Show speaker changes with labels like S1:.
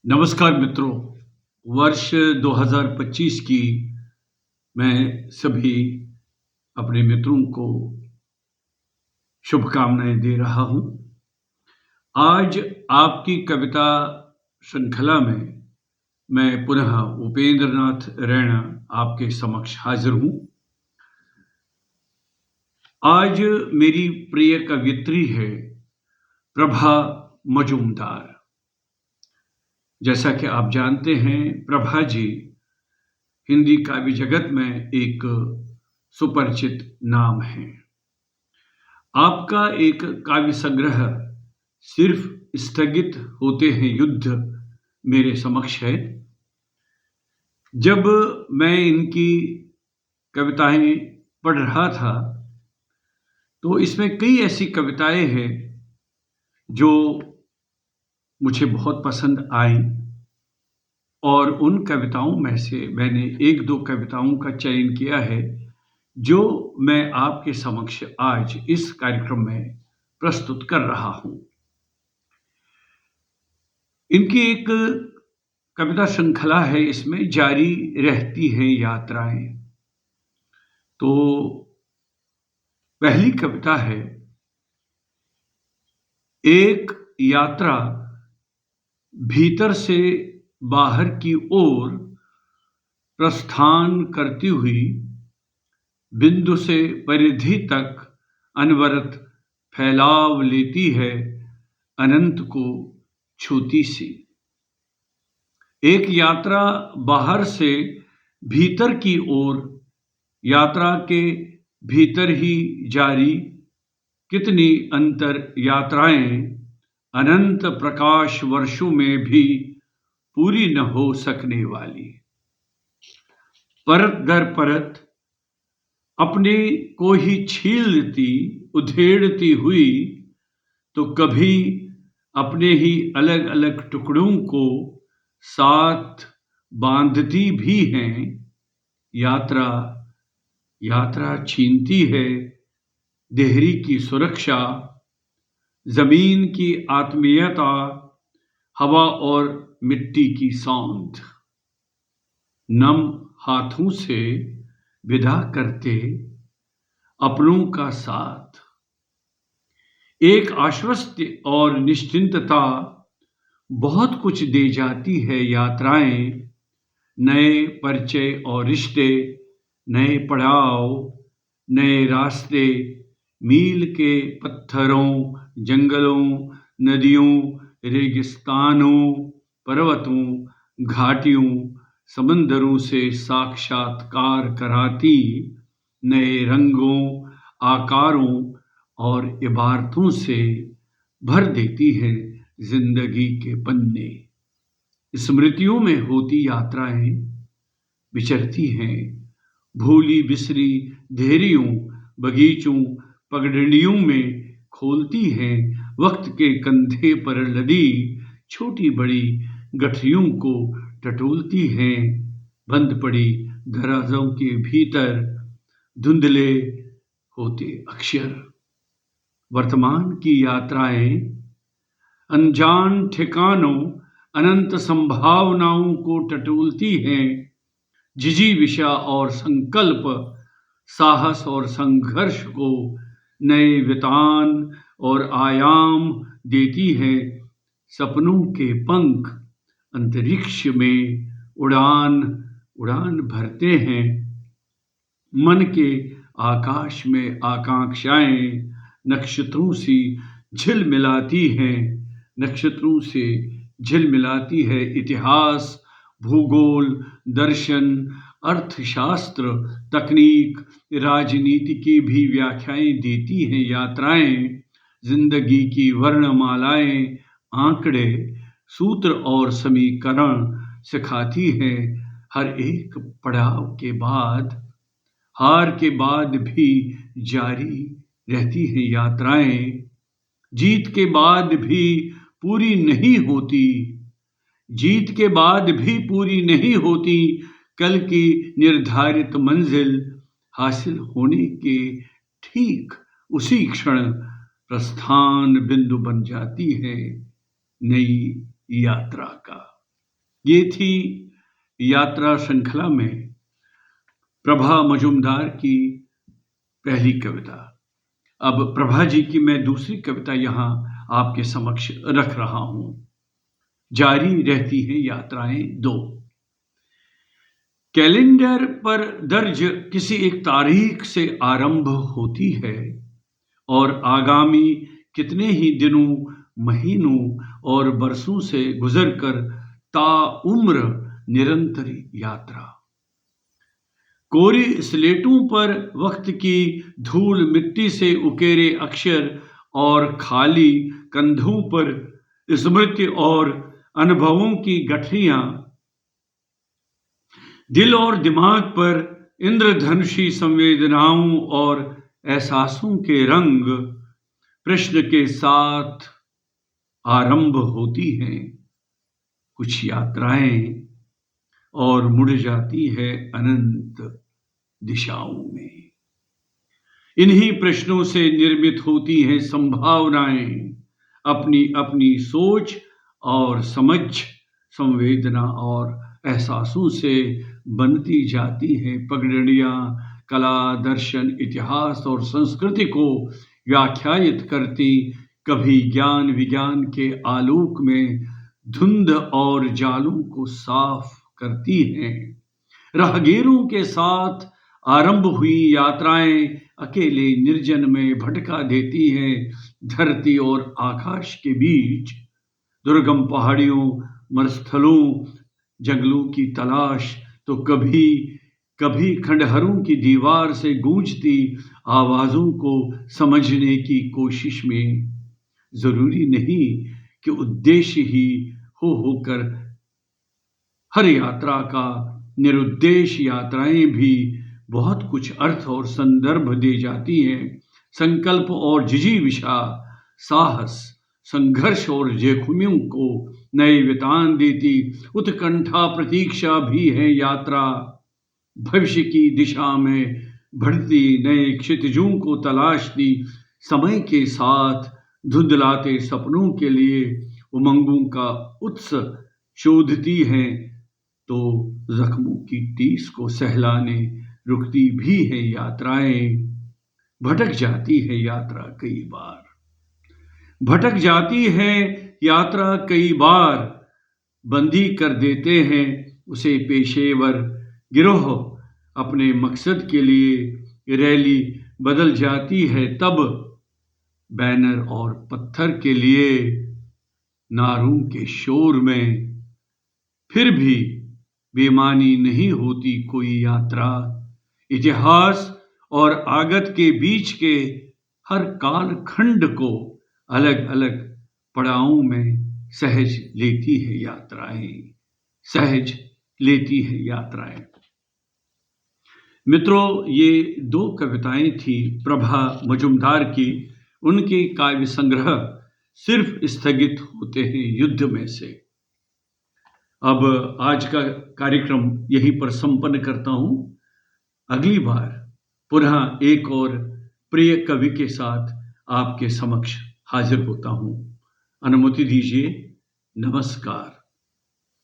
S1: नमस्कार मित्रों, वर्ष 2025 की मैं सभी अपने मित्रों को शुभकामनाएँ दे रहा हूँ। आज आपकी कविता श्रृंखला में मैं पुनः उपेंद्र नाथ रैना आपके समक्ष हाज़िर हूँ। आज मेरी प्रिय कवयित्री है प्रभा मजूमदार। जैसा कि आप जानते हैं, प्रभा जी हिंदी काव्य जगत में एक सुपरिचित नाम है। आपका एक काव्य संग्रह सिर्फ स्थगित होते हैं युद्ध मेरे समक्ष है। जब मैं इनकी कविताएं पढ़ रहा था तो इसमें कई ऐसी कविताएं हैं जो मुझे बहुत पसंद आई और उन कविताओं में से मैंने एक दो कविताओं का चयन किया है जो मैं आपके समक्ष आज इस कार्यक्रम में प्रस्तुत कर रहा हूं। इनकी एक कविता श्रृंखला है, इसमें जारी रहती हैं यात्राएं। तो पहली कविता है, एक यात्रा भीतर से बाहर की ओर प्रस्थान करती हुई, बिंदु से परिधि तक अनवरत फैलाव लेती है, अनंत को छूती सी। एक यात्रा बाहर से भीतर की ओर, यात्रा के भीतर ही जारी कितनी अंतर यात्राएं, अनंत प्रकाश वर्षों में भी पूरी न हो सकने वाली। परत दर परत अपने को ही छीलती उधेड़ती हुई, तो कभी अपने ही अलग अलग टुकड़ों को साथ बांधती भी हैं। यात्रा यात्रा छीनती है देहरी की सुरक्षा, जमीन की आत्मीयता, हवा और मिट्टी की सौंध। नम हाथों से विदा करते अपनों का साथ। एक आश्वस्त और निश्चिंतता बहुत कुछ दे जाती है यात्राएं। नए परिचय और रिश्ते, नए पड़ाव, नए रास्ते, मील के पत्थरों, जंगलों, नदियों, रेगिस्तानों, पर्वतों, घाटियों, समंदरों से साक्षात्कार कराती, नए रंगों, आकारों और इबारतों से भर देती है जिंदगी के पन्ने। स्मृतियों में होती यात्राएं विचरती हैं, भूली बिसरी देहरियों, बगीचों, पगडंडियों में खोलती हैं, वक्त के कंधे पर लदी छोटी बड़ी गठरियों को टटोलती हैं। बंद पड़ी दराजों के भीतर धुंधले होते अक्षर। वर्तमान की यात्राएं अनजान ठिकानों, अनंत संभावनाओं को टटोलती हैं। जिजीविषा और संकल्प, साहस और संघर्ष को नए वितान और आयाम देती है। सपनों के पंख अंतरिक्ष में उड़ान उड़ान भरते हैं। मन के आकाश में आकांक्षाएं नक्षत्रों सी झिलमिलाती हैं। नक्षत्रों से झिलमिलाती है इतिहास, भूगोल, दर्शन, अर्थशास्त्र, तकनीक, राजनीति की भी व्याख्याएं देती हैं यात्राएं। जिंदगी की वर्णमालाएं, आंकड़े, सूत्र और समीकरण सिखाती हैं। हर एक पड़ाव के बाद, हार के बाद भी जारी रहती हैं यात्राएं। जीत के बाद भी पूरी नहीं होती, जीत के बाद भी पूरी नहीं होती, कल की निर्धारित मंजिल हासिल होने के ठीक उसी क्षण प्रस्थान बिंदु बन जाती है नई यात्रा का। ये थी यात्रा श्रृंखला में प्रभा मजूमदार की पहली कविता। अब प्रभा जी की मैं दूसरी कविता यहाँ आपके समक्ष रख रहा हूँ। जारी रहती हैं यात्राएं 2। कैलेंडर पर दर्ज किसी एक तारीख से आरंभ होती है और आगामी कितने ही दिनों, महीनों और बरसों से गुजरकर ताउम्र निरंतर यात्रा। कोरी स्लेटों पर वक्त की धूल मिट्टी से उकेरे अक्षर और खाली कंधों पर स्मृति और अनुभवों की गठरियां, दिल और दिमाग पर इंद्रधनुषी संवेदनाओं और एहसासों के रंग प्रश्न के साथ आरंभ होती हैं कुछ यात्राएं और मुड़ जाती है अनंत दिशाओं में। इन्हीं प्रश्नों से निर्मित होती हैं संभावनाएं, अपनी अपनी सोच और समझ, संवेदना और एहसासों से बनती जाती हैं पगडंडियां। कला, दर्शन, इतिहास और संस्कृति को व्याख्यायित करती, कभी ज्ञान विज्ञान के आलोक में धुंध और जालों को साफ करती हैं। राहगीरों के साथ आरंभ हुई यात्राएं अकेले निर्जन में भटका देती हैं धरती और आकाश के बीच। दुर्गम पहाड़ियों, मरुस्थलों, जंगलों की तलाश, तो कभी कभी खंडहरों की दीवार से गूंजती आवाजों को समझने की कोशिश में। जरूरी नहीं कि उद्देश्य ही होकर हर यात्रा का निरुद्देश्य यात्राएं भी बहुत कुछ अर्थ और संदर्भ दे जाती हैं। संकल्प और जिजीविषा, साहस, संघर्ष और जोखिमों को नए वितान देती उत्कंठा प्रतीक्षा भी है यात्रा। भविष्य की दिशा में बढ़ती नए क्षितिजों को तलाशती, समय के साथ धुंधलाते सपनों के लिए उमंगों का उत्स शोधती है, तो जख्मों की टीस को सहलाने रुकती भी है यात्राएं। भटक जाती है यात्रा कई बार, भटक जाती है यात्रा कई बार, बंदी कर देते हैं उसे पेशेवर गिरोह अपने मकसद के लिए। रैली बदल जाती है तब बैनर और पत्थर के लिए, नारों के शोर में फिर भी बेमानी नहीं होती कोई यात्रा। इतिहास और आगत के बीच के हर काल खंड को अलग अलग पड़ावों में सहज लेती है यात्राएं, सहज लेती है यात्राएं। मित्रों, ये 2 कविताएं थी प्रभा मजूमदार की। उनके काव्य संग्रह सिर्फ स्थगित होते हैं युद्ध में से। अब आज का कार्यक्रम यहीं पर संपन्न करता हूं। अगली बार पुनः एक और प्रिय कवि के साथ आपके समक्ष हाजिर होता हूं। अनुमति दीजिए। नमस्कार।